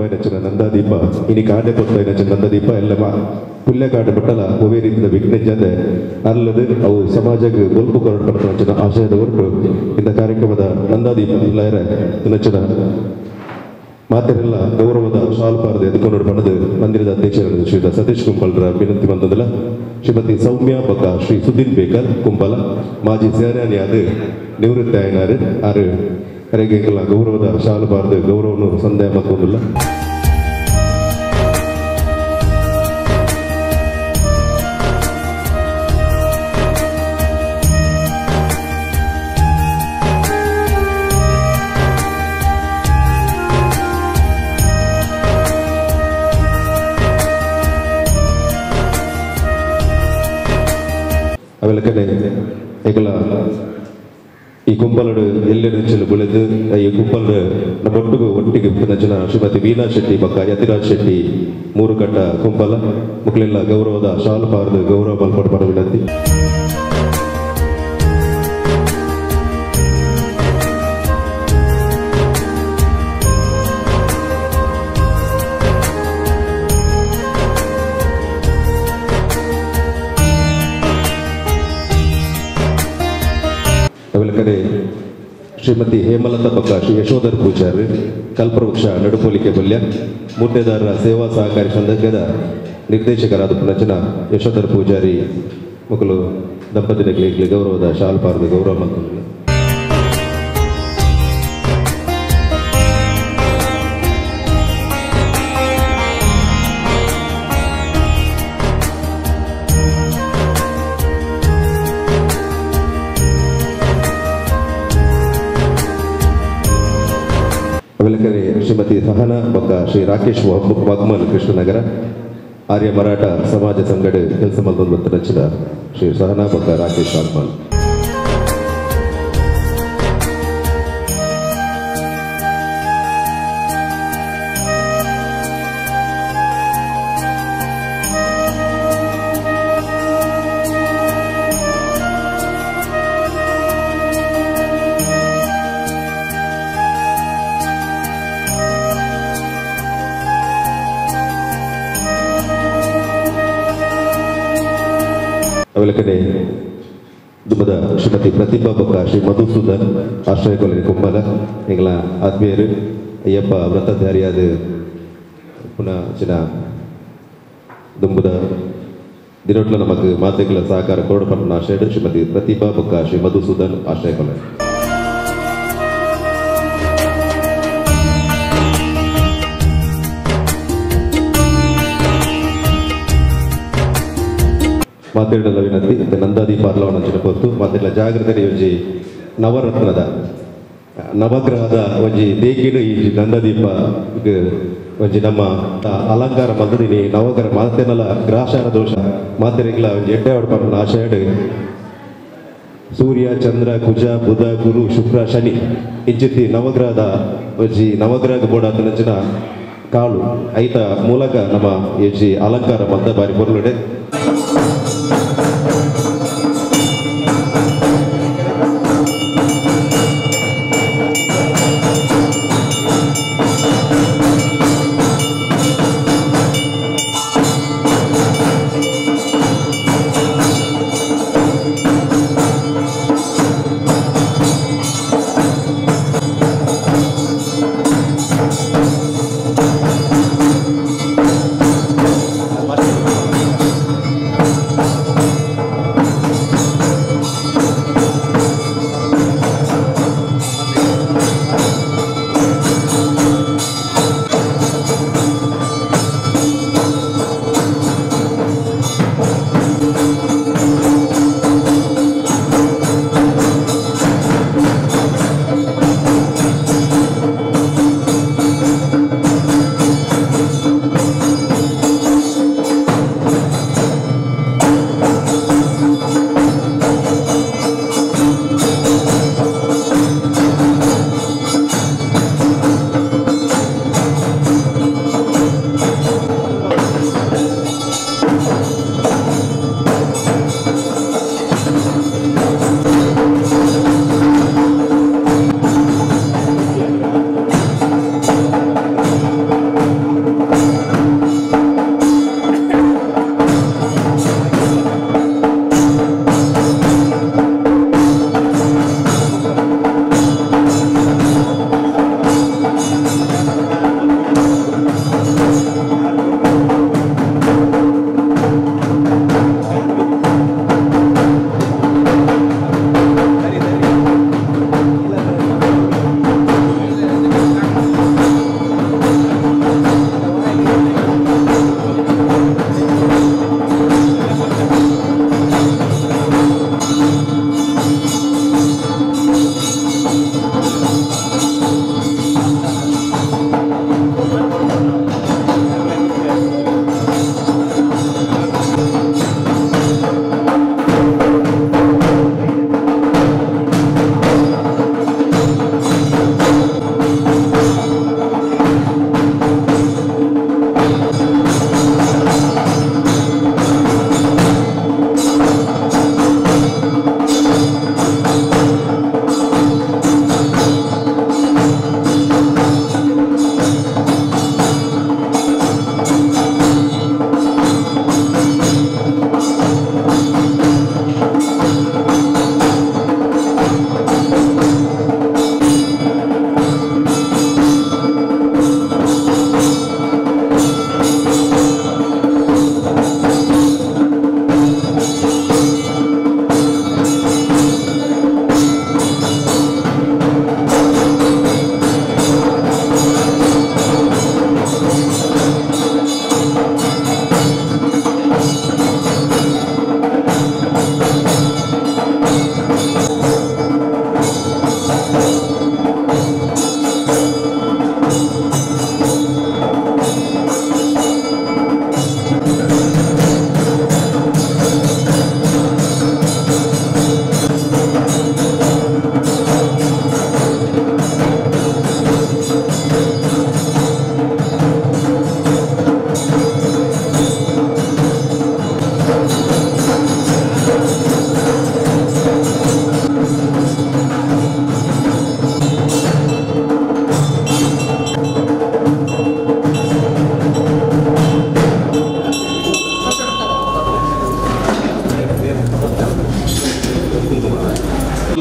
ನಚ್ಚಿನ ನಂದಾದೀಪ ಇನಿ ಕಾಡೆ ಕೊಡ್ತಾ ನಚ್ಚಿನ ನಂದಾದೀಪ ಎಲ್ಲ ಪುಲ್ಯ ಕಾಡು ಬಿಟ್ಟಲ್ಲ ಒವೇ ರೀತಿಯ ವಿಘ್ನಜ್ಜಂದೆ ಅಲ್ಲದು ಅವು ಸಮಾಜಕ್ಕೆ ಬಲ್ಪು ಕೊರಡು ಪಡ್ತಾ ನಚ್ಚಿನ ಆಶಯದ ಹೊರಟು ಇಂಥ ಕಾರ್ಯಕ್ರಮದ ನಂದಾದೀಪ ಇಲ್ಲರ ನಚ್ಚಿನ ಮಾತೆರೆಲ್ಲ ಗೌರವದ ಶಾಲ್ಪಾರ್ದು ಎದ್ದುಕೊಂಡು ಬಣ್ಣದ ಮಂದಿರದ ಅಧ್ಯಕ್ಷರಾದ ಶ್ರೀ ಸತೀಶ್ ಕುಂಬಲ್ರ ವಿನಂತಿ ಬಂದದಲ್ಲ ಶ್ರೀಮತಿ ಸೌಮ್ಯ ಬಕ್ಕ ಶ್ರೀ ಸುದೀನ್ ಬೇಕರ್ ಕುಂಬಲ ಮಾಜಿ ಸೇನಾನಿಯಾದ ನಿವೃತ್ತ ಆಯ್ನಾರು ಆರು ಕರೆಗೆಲ್ಲ ಗೌರವದ ಶಾಲ್ಪಾರ್ದು ಗೌರವನು ಸಂದೇಹ ಮತ್ತೊಂದಿಲ್ಲ ಅವೆಲ್ಲಕನೆ ಈಗಲ ಈ ಕುಂಬಲಡು ಎಲ್ಲೆಚ್ಚಲು ಬೆಳೆದು ಈ ಕುಂಬಲ ಒಟ್ಟಿಗೆ ನಚ್ಚಿನ ಶ್ರೀಮತಿ ವೀಣಾ ಶೆಟ್ಟಿ ಬಕ್ಕ ಯತಿರಾಜ್ ಶೆಟ್ಟಿ ಮೂರು ಕಟ್ಟ ಕುಂಬಲ ಮಕ್ಕಳೆಲ್ಲ ಗೌರವದ ಶಾಲ್ಪಾರ್ದು ಗೌರವ ಮಲ್ಪಡ ವಿನಂತಿ ಅವೆಲ್ಲಕಡೆ ಶ್ರೀಮತಿ ಹೇಮಲತಾ ಬಕ್ಕ ಶ್ರೀ ಯಶೋಧರ್ ಪೂಜಾರಿ ಕಲ್ಪವೃಕ್ಷ ನಡುಪೋಲಿಕೆ ಬಲ್ಯ ಮೂರ್ತೆದಾರರ ಸೇವಾ ಸಹಕಾರಿ ಸಂಘದ ನಿರ್ದೇಶಕರಾದ ನಚನ ಯಶೋಧರ್ ಪೂಜಾರಿ ಮಕ್ಕಳು ದಂಪತಿಗಳಿಗೆ ಗೌರವದ ಶಾಲ್ಪಾರ್ದು ಗೌರವ ಮತ್ತು ಅವೆಲ್ಲಕರೆ ಶ್ರೀಮತಿ ಸಹನಾ ಬಕ್ಕ ಶ್ರೀ ರಾಕೇಶ್ ವಾಗ್ಮಲ್ ಕೃಷ್ಣನಗರ ಆರ್ಯ ಮರಾಠ ಸಮಾಜ ಸಂಘಟ ಕೆಲಸ ಮಲ್ಬಂದು ರಚಿತ ಶ್ರೀ ಸಹನಾ ಬಕ್ಕ ರಾಕೇಶ್ ವಾಗ್ಮಲ್ ಅವೆಲ್ಲಕಡೆ ದುಮ್ಮದ ಶ್ರೀಮತಿ ಪ್ರತಿಭಾ ಬಕ್ಕ ಶ್ರೀ ಮಧುಸೂದನ್ ಆಶ್ರಯ ಕಾಲೋನಿ ಕುಂಬಲ ಈಗಲ ಆತ್ಮೀಯರು ಅಯ್ಯಪ್ಪ ವ್ರತಧಾರಿಯಾದ ಪುನಃ ಚಿನ ದುಂಬದ ದಿನೊಟ್ಲ ನಮಗೆ ಮಾತೆಗಳ ಸಹಕಾರ ಕೊರಡಪಟ್ಟ ಆಶ್ರಯ ಶ್ರೀಮತಿ ಪ್ರತಿಭಾ ಬಕ್ಕ ಶ್ರೀ ಮಧುಸೂದನ್ ಆಶ್ರಯ ಕಾಲೋನಿ ಮಾತೆರಡಲ ವಿನಂತಿ ನಂದಾದೀಪ ಅರ್ಲವನ್ನ ಚಿನಪೊತ್ತು ಮಾತೆಲ್ಲ ಜಾಗೃತಿ ಒಂಜಿ ನವರತ್ನದ ನವಗ್ರಹದ ಒಂಜಿ ದೇಕಿಡು ಈ ನಂದಾದೀಪ ಒಂಜಿ ನಮ್ಮ ಅಲಂಕಾರ ಮಲ್ದಿನಿ ನವಗ್ರಹ ಮಾತೆನಲ ಗ್ರಾಶಾರ ದೋಷ ಮಾತೆರೆಗ್ಲ ಒಂಜಿ ಎಡ್ಡೆ ಹೊಡ್ಪಣ್ಣ ಆಶಯಡ್ ಸೂರ್ಯ ಚಂದ್ರ ಕುಜ ಬುಧ ಗುರು ಶುಕ್ರ ಶನಿ ಇಂಚಿತ್ತಿ ನವಗ್ರಹದ ಒಂಜಿ ನವಗ್ರಹ ಬೋಡ ನಂಚಿನ ಕಾಳು ಐತ ಮೂಲಕ ನಮ್ಮ ಈ ಅಲಂಕಾರ ಮಲ್ದ ಬಾರಿ ಪೊರ್ಲುಡೆ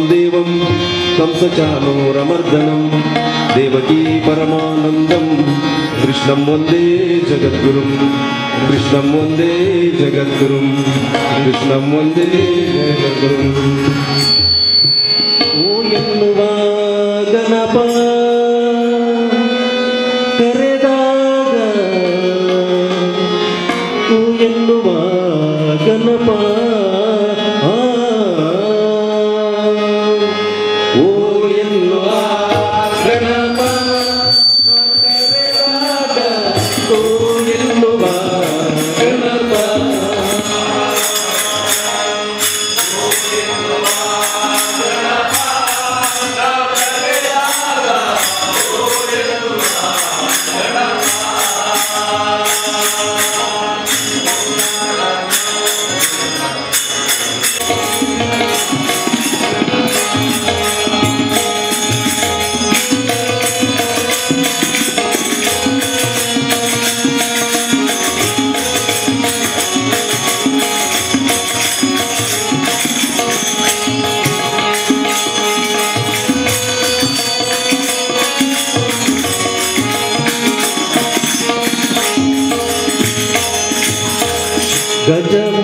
देवं कंसचाणूरमर्दनं देवकी परमानन्दं कृष्णं वन्दे जगद्गुरुं कृष्णं वन्दे जगद्गुरुं कृष्णं वन्दे जगद्गुरुं ओ ಎನ್ನುವ ಗಣಪ ಕರೆದಾಗ ಓ ಎನ್ನುವ ಗಣಪ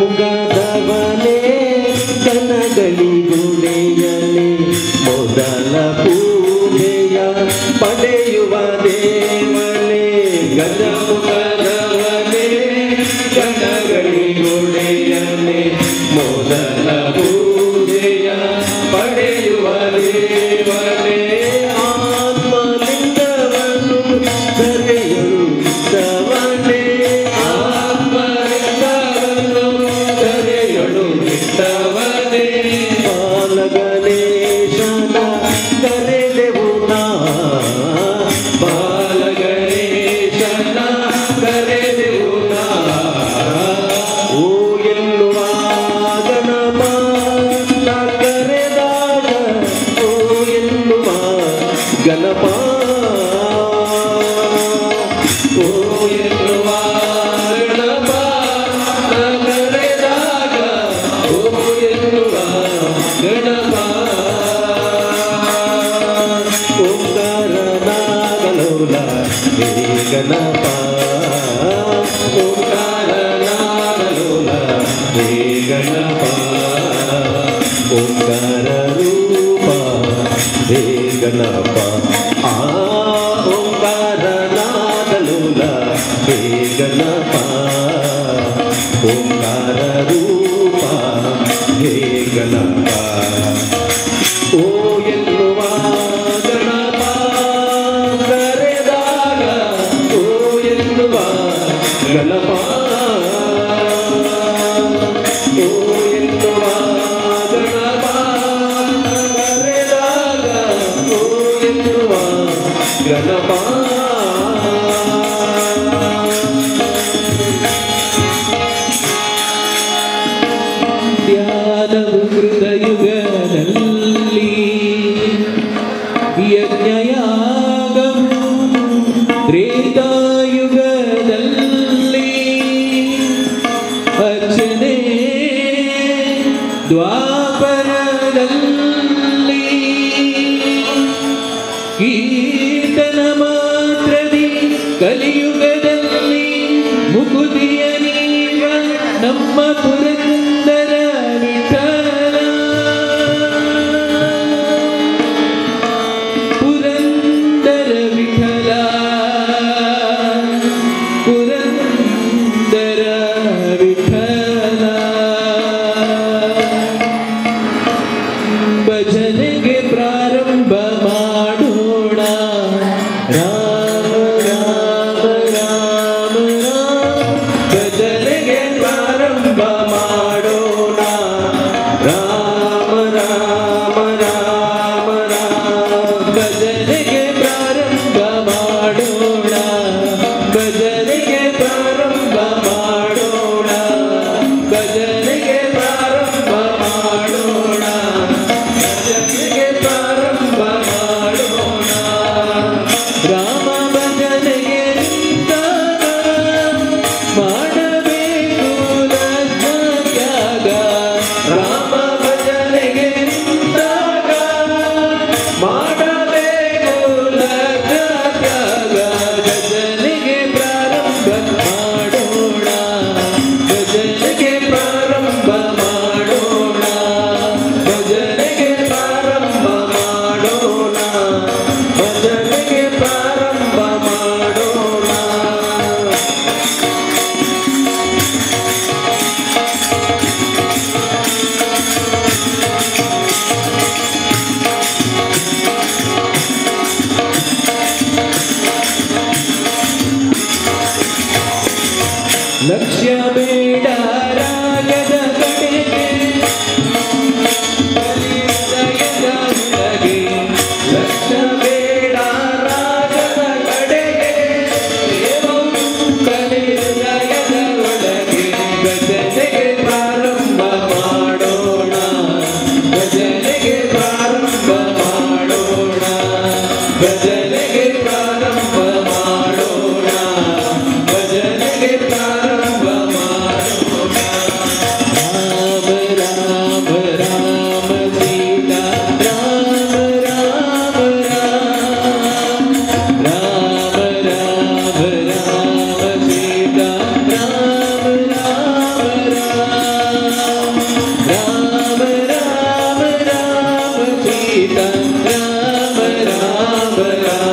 ಗಜಮುಖದವನೇ ಕನಗಳಿಗುಡೆಯನೇ ಮೊದಲ ಪೂಜೆಯ ಪಡೆಯುವ ದೇವನೇ ಗಜಮುಖದವನೇ ಕನಗಳಿಗುಡೆಯನೇ ಮೊದಲ ಪೂಜೆಯ ಪಡೆಯುವ ದೇವನೇ ಆತ್ಮಲಿಂಗವನ್ನು ಕರೆಯುತ್ತವನೇ ಬಾಲಗಣೇಶನ ಕರೆದೆವು ನಾ ಬಾಲಗಣೇಶನ ಕರೆದೆವು ನಾ ಓ ಎನ್ನುವ ಗಣಪ ನಾ ಕರೆದಾಗ ಓ ಎನ್ನುವ ಗಣಪ ಓ ಎನ್ನುವ ಗಣಪ ನಾ ಕರೆದಾಗ ಓ ಎನ್ನುವ ಗಣಪ ಓಂಕಾರನಾಗಲೋಲ ಹೇ ಗಣಪ ಓಂಕಾರನಾಗಲೋಲ ಹೇ ಗಣಪ ಓಂಕಾರ ರೂಪ ಹೇ ಗಣಪ ಆ ಓಂಕಾರನಾಗಲೋಲ ಹೇ ಗಣಪ ಓಂಕಾರ ರೂಪ ಹೇ ಗಣಪ ಓ ಎನ್ನುವ ಗಣಪ ಕರೆದಾಗ ಓ ಎನ್ನುವ ಗಣಪ ಓ ಎನ್ನುವ ಗಣಪ ಕರೆದಾಗ ಓ ಎನ್ನುವ ಗಣಪ ಧ್ಯಾನವು ಹೃದಯುಗದಲ್ಲಿ ಯಜ್ಞಯಾಗವು ತ್ರೇತಾಯುಗದಲ್ಲಿ ಅರ್ಚನೆ ದ್ವಾಪರದಲ್ಲಿ ಕೀರ್ತನ ಮಾತ್ರದಿ ಕಲಿಯುಗದಲ್ಲಿ ಮುಕುತಿಯ ನೀವ ನಮ್ಮ ಪುರಂದರ ವಿಠಲ ಪುರಂದರ ವಿಠಲ ಪುರಂದರ ವಿಠಲ ಭಜನೆಗೆ ಪ್ರಾರಂಭ ಭಜನೆಗೆ ಪ್ರಾರಂಭ ಮಾಡೋಣ ಭಜನೆಗೆ ಪ್ರಾರಂಭ ಮಾಡೋಣ ರಾಮ ರಾಮ ರಾಮ ಸೀತಾ ರಾಮ ರಾಮ ರಾಮ ರಾಮ ರಾಮ ರಾಮ ಸೀತಾ ರಾಮ ರಾಮ ರಾಮ ರಾಮ ರಾಮ ರಾಮ ಸೀತಾ ರಾಮ ರಾಮ ರಾಮ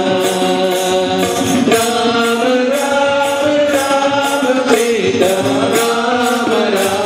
ರಾಮ ರಾಮ ರಾಮ ಸೀತಾ ರಾಮ ರಾಮ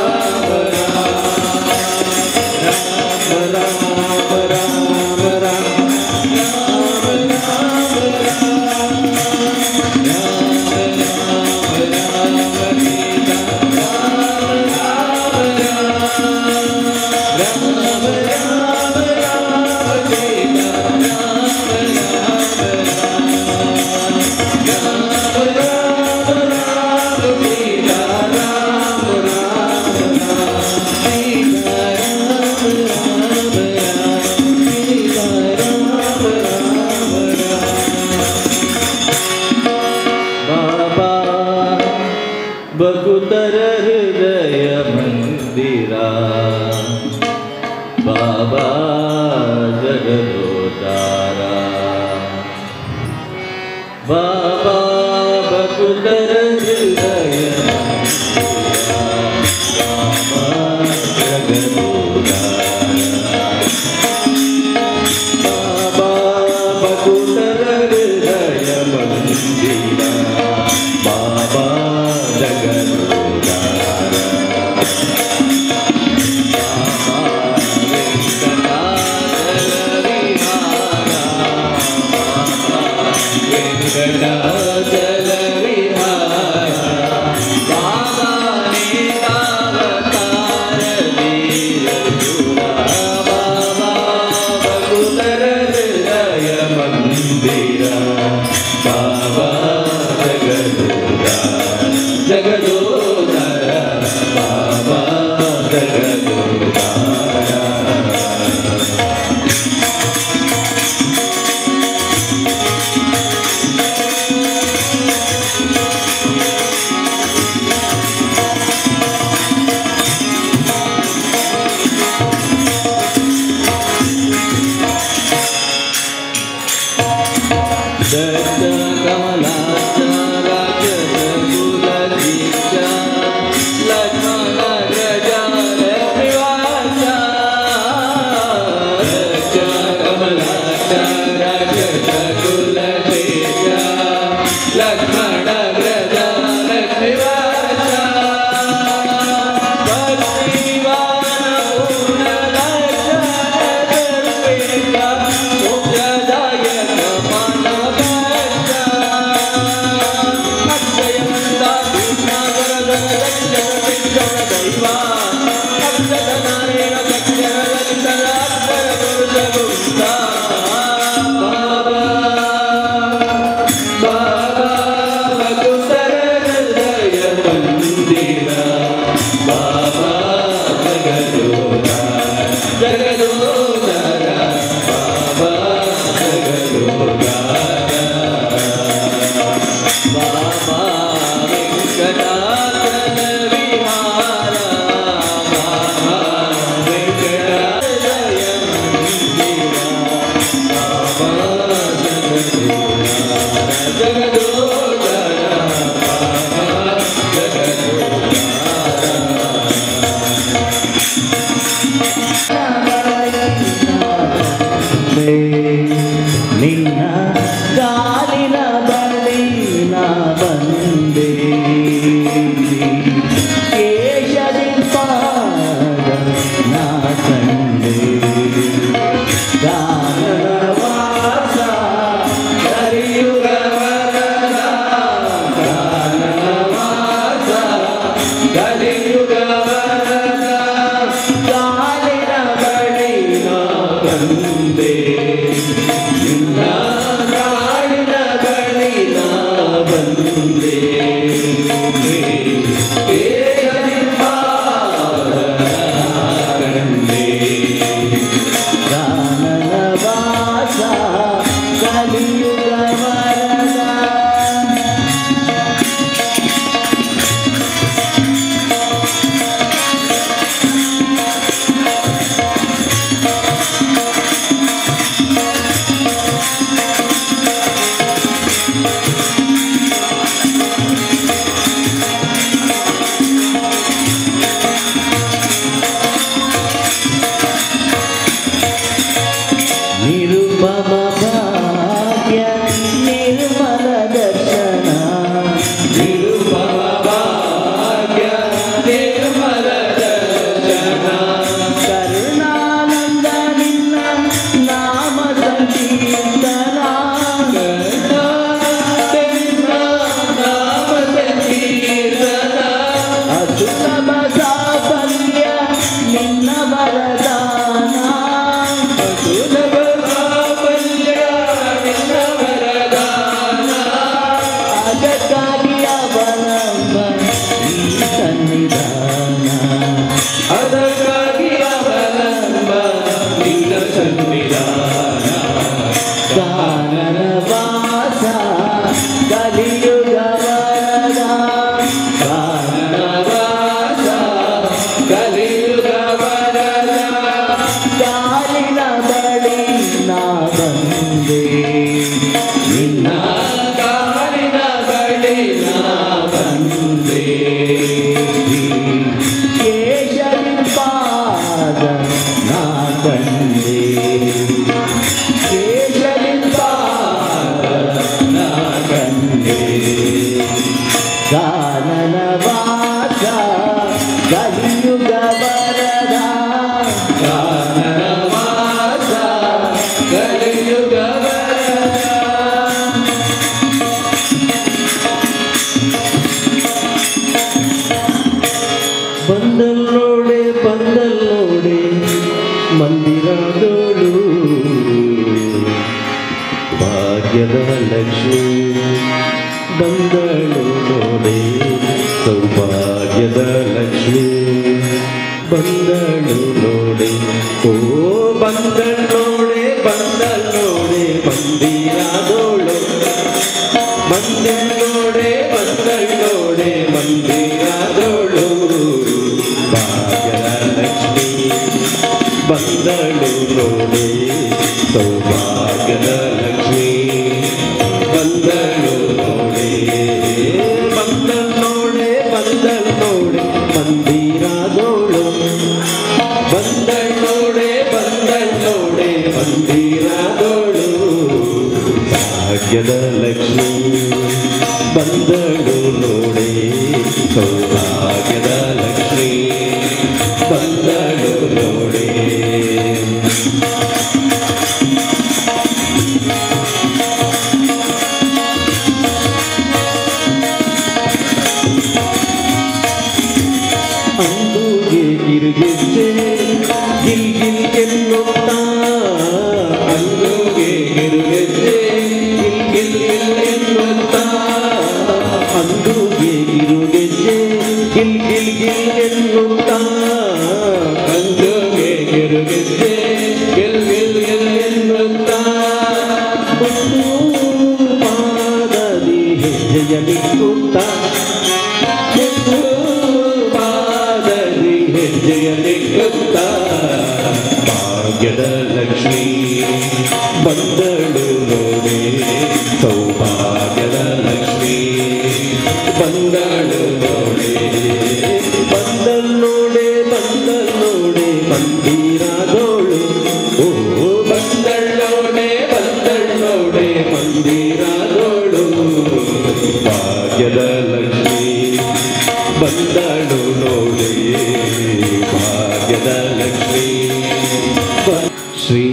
भकुतर हृदय मंदिरा बाबा जगदोतारा बाबा भकुतर हृदय मंदिरा बाबा जगदोतारा बाबा भकुतर हृदय मंदिरा बाबा जल विहारा बाबा ने अवतार वीर जुड़ा बाबा भकुतर हृदय मंदिरा बाबा जगदोधारा बाबा जगदोधारा ನಿನ್ನ ಕಾಲಿನ ಬಳಿ ನಾ ಬಂದೆ ಕೇಶದಿಂದ ನಾ ಕಂಡೆ ಗಾನವಾಸ ಕರಿಯುಗ ವರದ ಗಾನವಾಸ ಕರಿಯುಗ ವರದ ಕಾಲಿನ ಬಳಿ ನಾ ಬಂದೆ ನಿನ್ನ ನಿರುಪಮ ಭಾಗ್ಯ ನಿರ್ಮಲ ದರ್ಶನ ನಿರುಪಮ ಭಾಗ್ಯ ನಿರ್ಮಲ ದರ್ಶನ ಕರುಣಾನಂದ ನಿನ್ನ ನಾಮ ಸಂಕೀರ್ತನ ನಾಮ ಸಂಕೀರ್ತನ ಅಸುಲಭ ಸಾಫಲ್ಯ ನಿನ್ನ ವರದಾನ ಸುಲಭ ಸಾಫಲ್ಯ ನಿನ್ನ ವರದಾನ ಅದಕ್ಕಾಗಿ ಅವಲಂಬ ಈ ಸನ್ನಿಧಾನ ಅದಕ್ಕಾಗಿ ಅವಲಂಬ ನಿನ್ನ ಸನ್ನಿಧಾನ ಕಾನನ ವಾಸ ಕಲಿಯುಗ ವರದ ವಾಸ ಕಲಿಯುಗ ವರದ ಕಾಲಿನ ಬಳಿ ನಾ ಬಂದೆ ನಿನ್ನ ಕಾಲಿನ ಬಳಿ ನಾ ಬಂದೆ ಕೇಶವಿಪಾದ ನಾ ಕಂಡೆ ಕೇಶವಿಪಾದ ನಾ ಕಂಡೆ ಕಾನನ ವಾಸ ಕಲಿಯುಗ ವರದ ಕಾನನ ವಾಸ ಕಲಿಯುಗ ವರದ ಬಂದಲ್ಲೋಡೆ ಬಂದಲ್ಲೋಡೆ ಮಂದಿರದೋಳು ಭಾಗ್ಯದ ಲಕ್ಷ್ಮಿ ಬಂದಳು ನೋಡೆ ಸೌಭಾಗ್ಯದ ಲಕ್ಷ್ಮಿ ಬಂದಳು ನೋಡೆ ಓ ಬಂದಲ್ಲೋಡೆ ಬಂದಲ್ಲೋಡೆ ಮಂದಿರದೋಳು ಬಂದಲ್ಲೋಡೆ ಬಂದಲ್ಲೋಡೆ ಮಂದಿರದೋಳು ಭಾಗ್ಯದ ಲಕ್ಷ್ಮಿ ಬಂದಳು ನೋಡೆ ಸೌಭಾಗ್ಯದ ಲಕ್ಷ್ಮಿ ಬಂದಳು ನೋಡೆ ಬಂದಲ್ಲೋಡೆ ಬಂದಲ್ಲೋಡೆ ಮಂದಿರದೋಳು ಬಂದಲ್ಲೋಡೆ ಬಂದಲ್ಲೋಡೆ ಮಂದಿರದೋಳು ಭಾಗ್ಯದ ಲಕ್ಷ್ಮಿ ಬಂದಳು ನೋಡೆ ಸೌಭಾಗ್ಯದ ಲಕ್ಷ್ಮಿ ಬಂದಳು ನೋಡೆ ಅಂಬುಗೆ ಗಿರುಗೆಜ್ಜೆ ಗಿಲ್ ಗಿಲ್ ಎನ್ನುತ್ತಾ ಅಂದುಗೆ ಗಿರುಗೆಜ್ಜೆ ಗಿಲ್ ಗಿಲ್ ಎನ್ನುತ್ತಾ ಅಂಬುಗೆ ಗಿರುಗೆಜ್ಜೆ ಗಿಲ್ ಗಿಲ್ ಗಿಲ್ ಎನ್ನುತ್ತಾ ಅಂದುಗೆ ಗಿರುಗೆಜ್ಜೆ ಗಿಲ್ ಗಿಲ್ ಗಿಲ್ ಎನ್ನುತ್ತಾ ಮುತ್ತು ಪಾದದಿ ಹೆಜ್ಜೆಯಲಿಕ್ಕುತ್ತಾ ಮುತ್ತು ಪಾದದಿ ಹೆಜ್ಜೆಯಲಿಕ್ಕುತ್ತಾ ಭಾಗ್ಯದ ಲಕ್ಷ್ಮಿ ಬಂದಳು ನೋಡೆ ಸೌಭಾಗ್ಯದ ಲಕ್ಷ್ಮಿ ಬಂದಳು ನೋಡೆ ಬಂದಲ್ಲೋಡೆ ಬಂದಲ್ಲೋಡೆ ಮಂದಿರದೋಳು ಓ ಬಂದಳ್ಳೋಡೆ ಬಂದಳ್ಳೋಡೆ ಮಂದಿರದೋಳು ಭಾಗ್ಯದ ಲಕ್ಷ್ಮಿ ಬಂದಳು ನೋಡೆ ಭಾಗ್ಯದ ಲಕ್ಷ್ಮಿ ಶ್ರೀ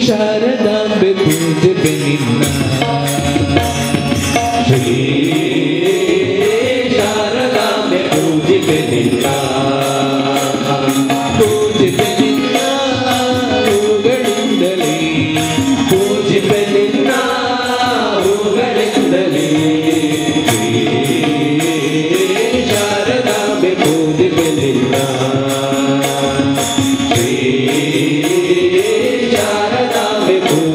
ಶಾರದಾಂಬೆ ಪೂಜೆ ನಿನ್ನ ಶ್ರೀ ಶಾರದಾಂಬೆ ಪೂಜೆ ನಿನ್ನ ಪೂಜೆ ನಿನ್ನ ಹೂಗಳಿಂದಲೇ ಪೂಜೆ ನಿನ್ನ ಹೂಗಳಿಂದಲೇ ಶ್ರೀ ಶಾರದಾಂಬೆ ಪೂಜೆ ನಿನ್ನ ಶ್ರೀ ಶಾರದಾಂಬೆ ಪೂಜೆ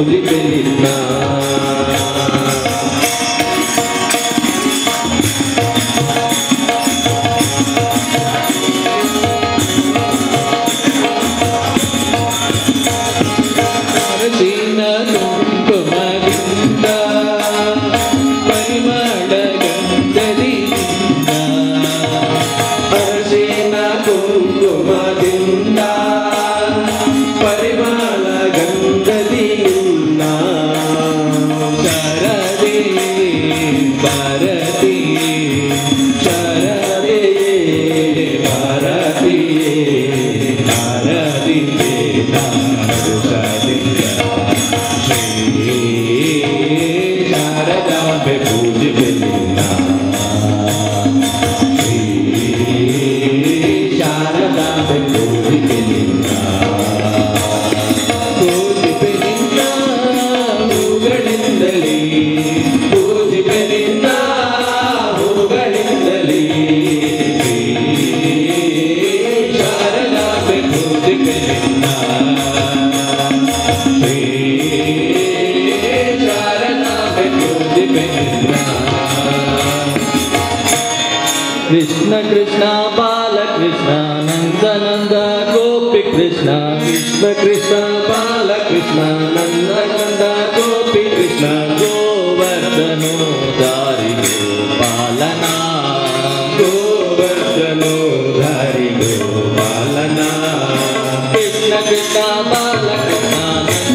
ಕೃಷ್ಣ ಕೃಷ್ಣ ಬಾಲಕೃಷ್ಣ ನಂದ ನಂದ ಗೋಪಿ ಕೃಷ್ಣ ಕೃಷ್ಣ ಕೃಷ್ಣ ಬಾಲಕೃಷ್ಣ ನಂದ ನಂದ ಗೋಪಿ ಕೃಷ್ಣ ಗೋವರ್ಧನೋ ದಾರಿ ಗೋಪಾಲನ ಗೋವರ್ಧನೋ ಧಾರಿ ಗೋಪಾಲನ ಕೃಷ್ಣ ಕೃಷ್ಣ ಬಾಲಕೃಷ್ಣ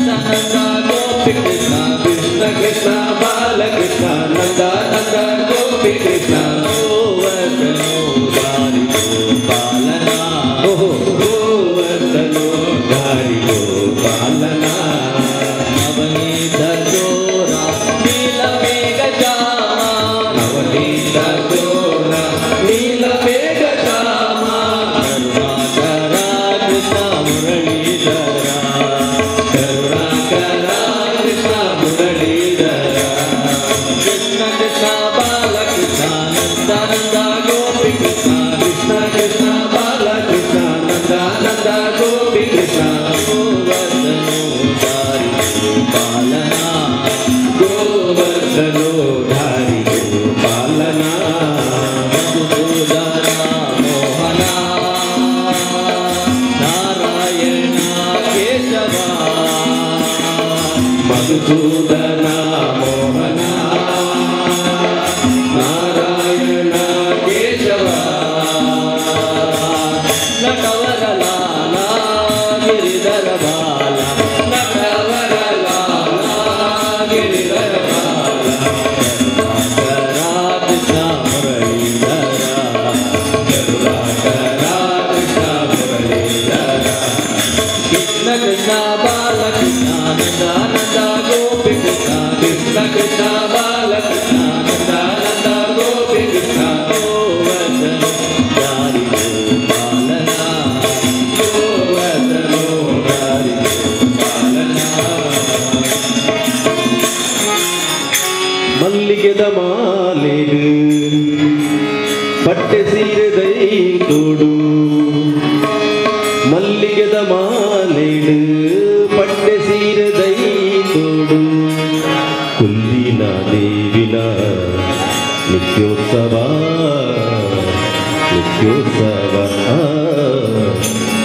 ನಂದ ನಂದ ಗೋಪಿ ಕೃಷ್ಣ ಕೃಷ್ಣ ಕೃಷ್ಣ ಬಾಲಕೃಷ್ಣ ನಂದ ನಂದ ಗೋಪಿ ಕೃಷ್ಣ ಗೋವರ್ಧನೋ ದಾರಿ ಗೋಪಾಲನ ಗೋವರ್ಧನೋ ಧಾರಿ ಗೋಪಾಲನ ನವನೀತ ಚೋರ ನೀಲ ಮೇಘ ಶ್ಯಾಮ ನವನೀತ ಚೋರ ನೀಲ ಮೇಘ ಶ್ಯಾಮ ಕರುಣಾಕರ ಕೃಷ್ಣ ಮುರಳೀಧರ ಕರುಣಾಕರ ಕೃಷ್ಣ ಮುರಳೀಧರ ಕೃಷ್ಣ ಕೃಷ್ಣ ಬಾಲಕೃಷ್ಣ ನಂದ ನಂದ ಗೋಪಿ ಕೃಷ್ಣ ಕೃಷ್ಣ ಕೃಷ್ಣ ಬಾಲಕೃಷ್ಣ ನಂದ ನಂದ ಗೋಪಿ ಕೃಷ್ಣ ಗೋವರ್ಧನೋ ದಾರಿ ಗೋಪಾಲನ ಗೋವರ್ಧನೋ ಧಾರಿ ಗೋಪಾಲನ ಮಧುಸೂದನ ಮೋಹನ ನಾರಾಯಣ ಕೇಶವ ಮಧುಸೂದನ ಮೋಹನ ನಾರಾಯಣ ಕೇಶವ ನಟವರ ಲಾಲ ಗಿರಿಧರ ಬಾಲ ನಟವರ ಲಾಲ ಗಿರಿಧರ ಬಾಲ ಕರುಣಾಕರ ಕೃಷ್ಣ ಮುರಳೀಧರ ಕರುಣಾಕರ ಕೃಷ್ಣ ಮುರಳೀಧರ ಕೃಷ್ಣ ಕೃಷ್ಣ ಬಾಲಕೃಷ್ಣ ನಂದ ನಂದ ಗೋಪಿ ಕೃಷ್ಣ ಕೃಷ್ಣ ಕೃಷ್ಣ ಬಾಲಕೃಷ್ಣ ನಂದ ನಂದ ಗೋಪಿ ಕೃಷ್ಣ ಗೋವರ್ಧನೋ ದಾರಿ ಗೋಪಾಲನ ಗೋವರ್ಧನೋ ಧಾರಿ ಗೋಪಾಲನ ಮಲ್ಲಿಗೆದ ಮಾಲೆಗೆ ಪಟ್ಟೆ ಸೀರೆದೈ ತೋಡು ಮಲ್ಲಿಗೆದ ಮಾಲೆಗೆ ಪಟ್ಟೆ ಸೀರೆದೈ ತೋಡು ಕುಲ್ಲಿನ ದೇವಿನ ನಿತ್ಯೋತ್ಸವ ನಿತ್ಯೋತ್ಸವ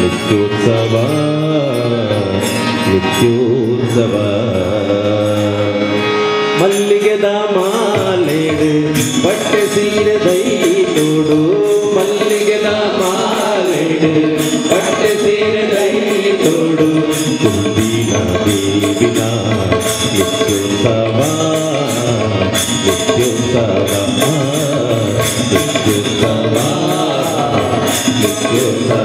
ನಿತ್ಯೋತ್ಸವ ನಿತ್ಯೋತ್ಸವ ಮಲ್ಲಿಗೆದ ಮಾಲೆಗೆ ಪಟ್ಟೆ ಸೀರೆ ದೈ ತೋಡು ಮಲ್ಲಿಗೆದ ಮಾಲೆಗೆ ಪಟ್ಟೆ ಸೀರೆ ದೈ ತೋಡು ಕುಂದಿನ ದೇವಿನ ನಿತ್ಯೋತ್ಸವ ನಿತ್ಯೋತ್ಸವ ನಿತ್ಯೋತ್ಸವ ನಿತ್ಯೋತ್ಸವ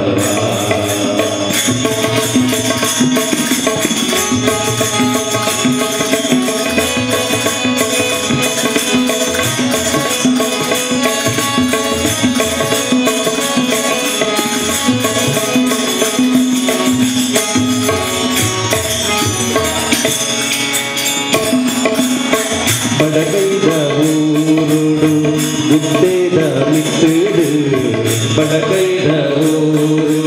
ಬಡಗೈದ ಊರುಡು ಗುಡ್ಡೇದ ಮಿತ್ತಿಡು ಬಡಗೈದ ಊರುಡು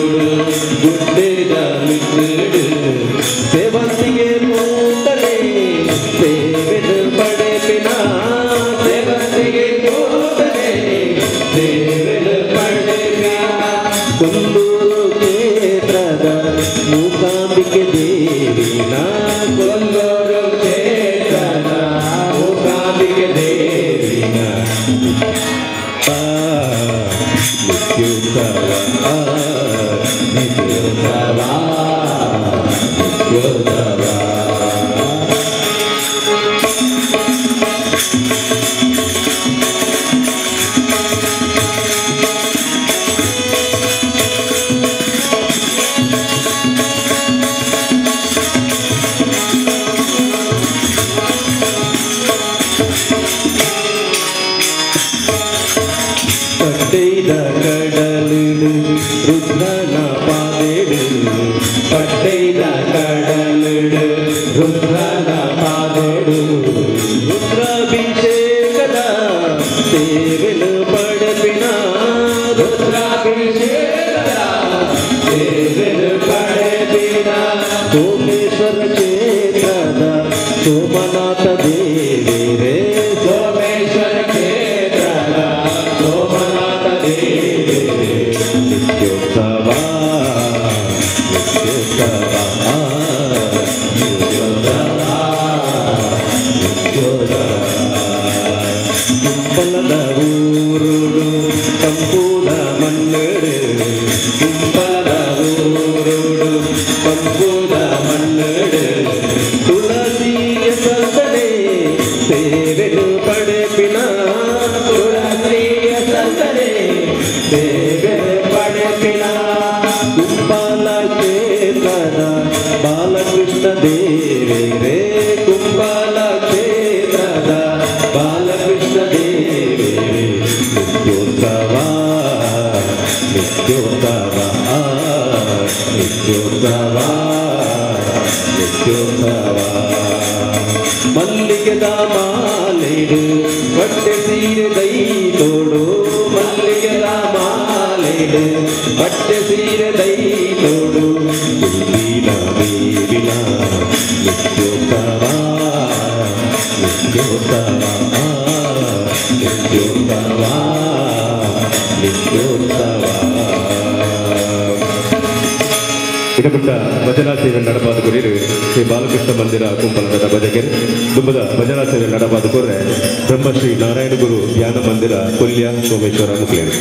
ಗುಡ್ಡೇದ ಮಿತ್ತಿಡು ಸೇವಂತಿಗೆ ಮೂಟಲೆ ಸೇವೆದು ಪಡೆಪಿನ ಸೇವಂತಿಗೆ ಮೂಟಲೆ ಸೇವೆದು ಪಡೆಪಿನ ಕೊಲ್ಲೂರು ಕ್ಷೇತ್ರದ ಮೂಕಾಂಬಿಕೆ ದೇವಿನ ಕೊಲ್ಲೂರು ಕ್ಷೇತ್ರದ ಮೂಕಾಂಬಿಕೆ ದೇವಿನ ನಿತ್ಯೋತ್ಸವ ನಿತ್ಯೋತ್ಸವ ನಿತ್ಯೋತ್ಸವ ಪಟ್ಟೈದ ಕಡಲಿಡು ರುದ್ರನ ಪಾದೇಡು ಪಟ್ಟೈದ ಕಡಲಿಡು ರುದ್ರನ ಪಾದೇಡು ರುದ್ರಾಭಿಷೇಕದ ಸೇವೆಲು ಪಡಪಿನ ರುದ್ರಾಭಿಷೇಕದ ಸೇವೆಲು ಪಡಪಿನ ಸೋಮೇಶ್ವರ ಕ್ಷೇತ್ರದ ಸೋಮನಾಥ ದೇವಿ ರೇ ಸೋಮೇಶ್ವರ ಕ್ಷೇತ್ರದ ಸೋಮನಾಥ ದೇವಿ ದೇವೇರೆ ಕುಂಬಲ ಕ್ಷೇತ್ರದ ಬಾಲಕೃಷ್ಣ ದೇವೇರೆ ನಿತ್ಯೋತ್ಸವ ನಿತ್ಯೋತ್ಸವ ನಿತ್ಯೋತ್ಸವ ನಿತ್ಯೋತ್ಸವ ಮಲ್ಲಿಗೆದ ಮಾಲೆಡು ಬಟ್ಟೆ ಸೀರೆ ದೈ ತೋಡು ಮಲ್ಲಿಗೆದ ಮಾಲೆಡು ಬಟ್ಟೆ ಸೀರೆ ದೈ ತೋಡು ದೇವಿನ ದೇವಿನ ನಿತ್ಯೋತ್ಸವ ನಿತ್ಯೋತ್ಸವ ನಿತ್ಯೋತ್ಸವ ನಿತ್ಯೋತ್ಸವ ಇಡಪಟ್ಟ ಭಜನಾ ಸೇವೆ ನಡಪಾದ ಕೊರಿಯರು ಶ್ರೀ ಬಾಲಕೃಷ್ಣ ಮಂದಿರ ಕುಂಪಲದ ಭಜಕರು ದುಂಬದ ಭಜನಾ ಸೇವೆ ನಡಪಾದ ಕೊರ್ರೆ ಬ್ರಹ್ಮಶ್ರೀ ನಾರಾಯಣ ಗುರು ಧ್ಯಾನ ಮಂದಿರ ಕೊಲ್ಯ ಸೋಮೇಶ್ವರ ಮುಕ್ಲೇರು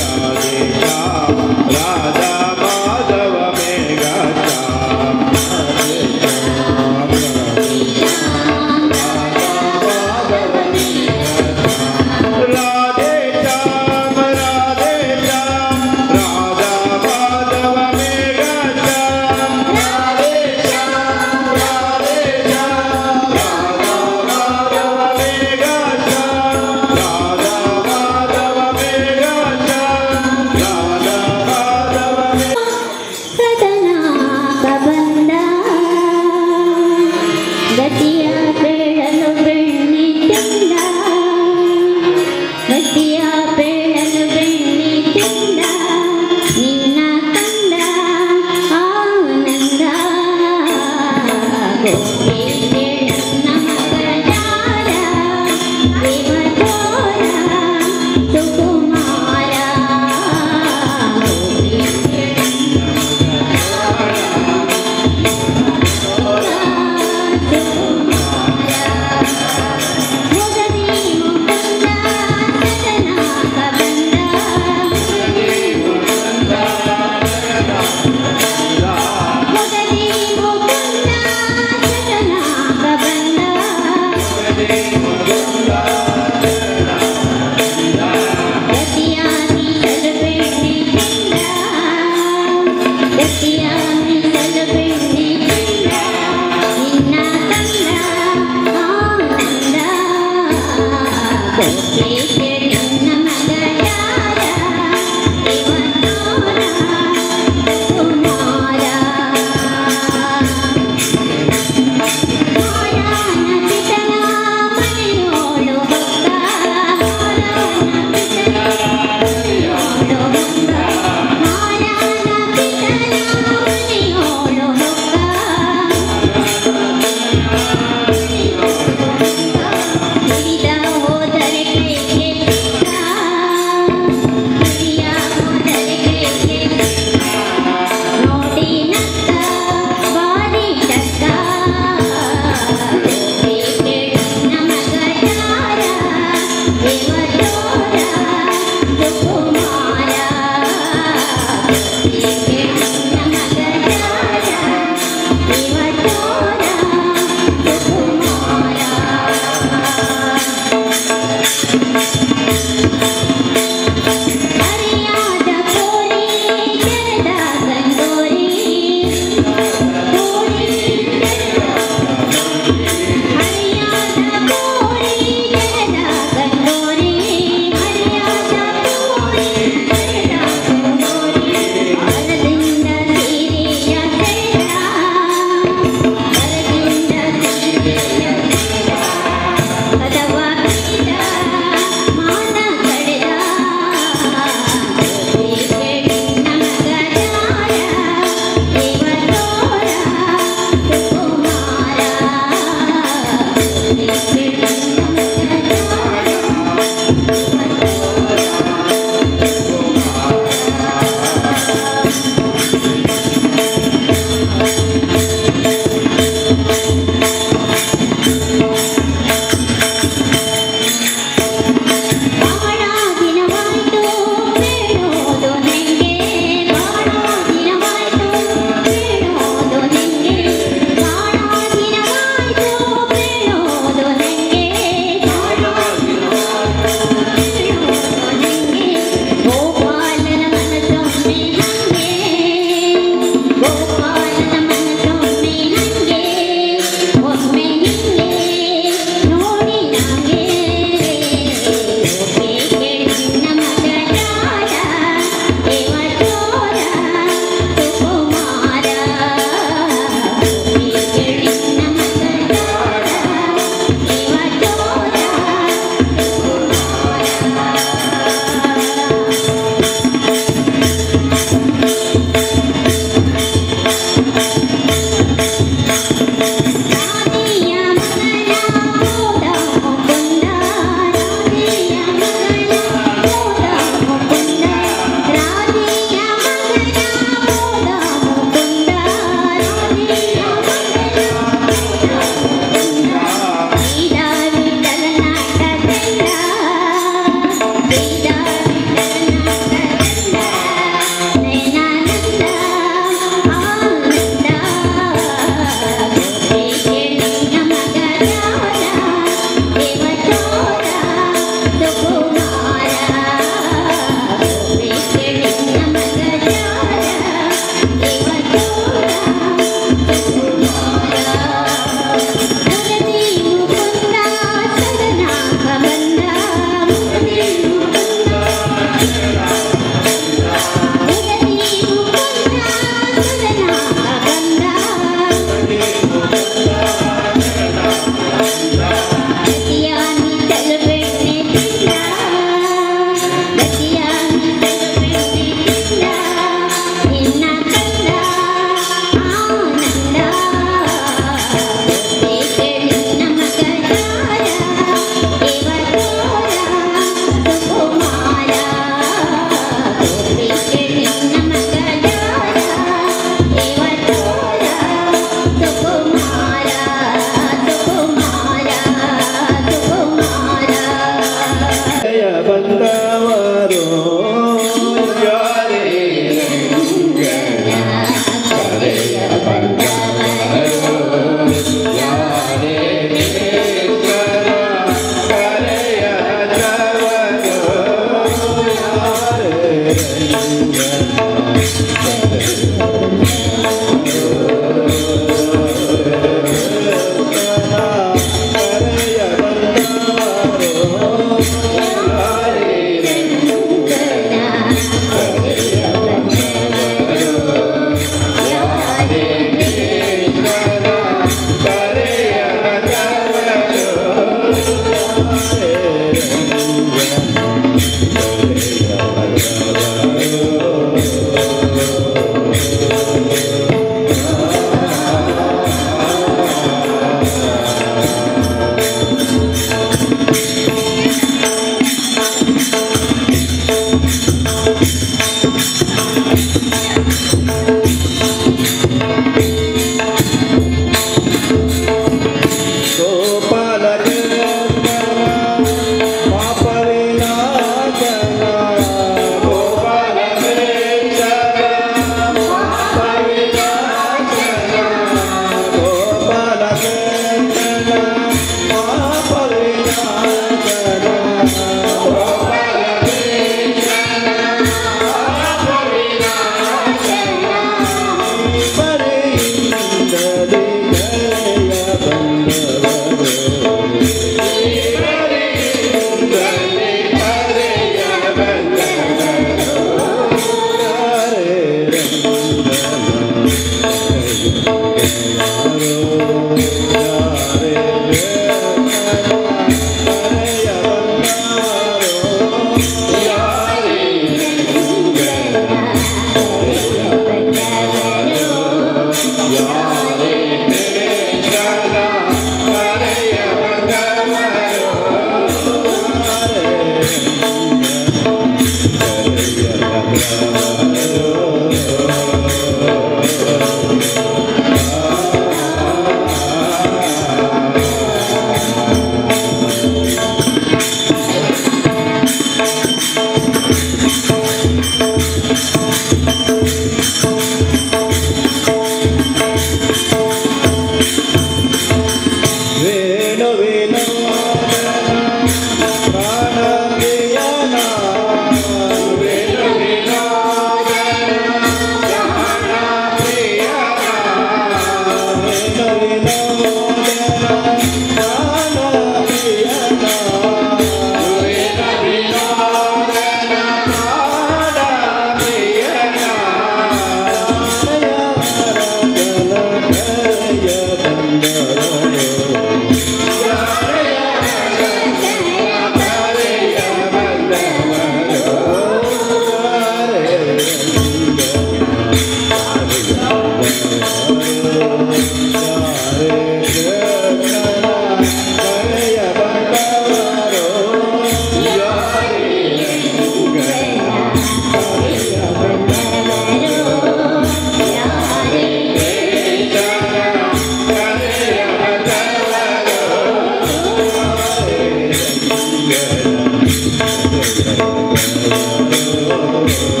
Oh